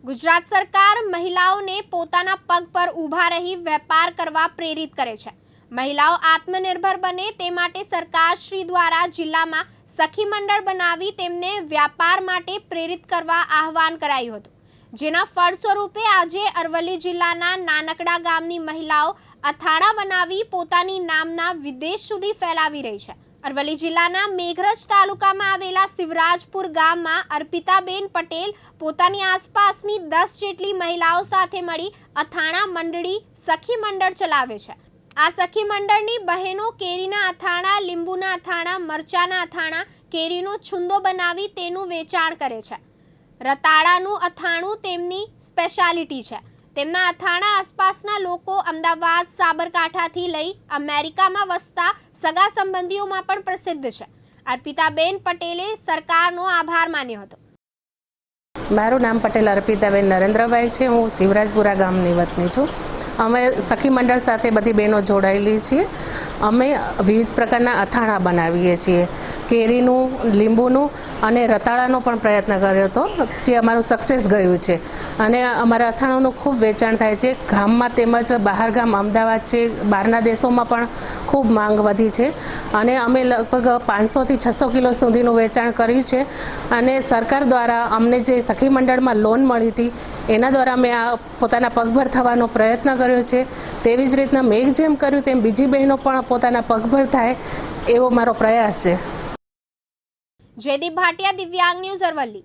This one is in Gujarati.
ગુજરાત સરકાર મહિલાઓને પોતાના પગ પર ઊભા રહી વેપાર કરવા પ્રેરિત કરે છે। મહિલાઓ આત્મનિર્ભર બને તે માટે સરકાર શ્રી દ્વારા જિલ્લામાં સખી મંડળ બનાવી તેમને વ્યાપાર માટે પ્રેરિત કરવા આહવાન કરાયું હતું, જેના ફળ સ્વરૂપે આજે અરવલ્લી જિલ્લાના નાનકડા ગામની મહિલાઓ અથાણા બનાવી પોતાની નામના વિદેશ સુધી ફેલાવી રહી છે। અરવલ્લી જિલ્લાના મેઘરજ તાલુકામાં આવેલા શિવરાજપુર ગામમાં અર્પિતાબેન પટેલ પોતાની આસપાસની 10 જેટલી મહિલાઓ સાથે મળી અથાણા મંડળી સખી મંડળ ચલાવે છે। આ સખી મંડળની બહેનો કેરીના અથાણા, લીંબુના અથાણા, મરચાના અથાણા, કેરીનો છુંદો બનાવી તેનું વેચાણ કરે છે। રતાળાનું અથાણું તેમની સ્પેશિયાલિટી છે। તેમના અથાણા આસપાસના લોકો અમદાવાદ, સાબરકાંઠાથી લઈ અમેરિકામાં વસતા સગા સંબંધીઓમાં પણ પ્રસિદ્ધ છે। અર્પિતાબેન પટેલે સરકારનો આભાર માન્યો હતો। મારું નામ પટેલ અર્પિતાબેન નરેન્દ્રભાઈ છે। હું શિવરાજપુરા ગામની વતની છું। અમે સખી મંડળ સાથે બધી બહેનો જોડાયેલી છીએ। અમે વિવિધ પ્રકારના અથાણા બનાવીએ છીએ। કેરીનું, લીંબુનું અને રતાળાનો પણ પ્રયત્ન કર્યો હતો, જે અમારું સક્સેસ ગયું છે અને અમારા અથાણાનું ખૂબ વેચાણ થાય છે। ગામમાં તેમજ બહાર ગામ અમદાવાદ છે, બહારના દેશોમાં પણ ખૂબ માંગ વધી છે અને અમે લગભગ 500થી 600 કિલો સુધીનું વેચાણ કર્યું છે અને સરકાર દ્વારા અમને જે સખી મંડળમાં લોન મળી હતી એના દ્વારા અમે આ પોતાના પગભર થવાનો પ્રયત્ન કર્યો છે। તેવી જ રીતના મેં જેમ કર્યું તેમ બીજી બહેનો પણ પોતાના પગભર થાય એવો મારો પ્રયાસ છે। જયદીપ ભાટિયા, દિવ્યાંગ ન્યૂઝ, અરવલ્લી।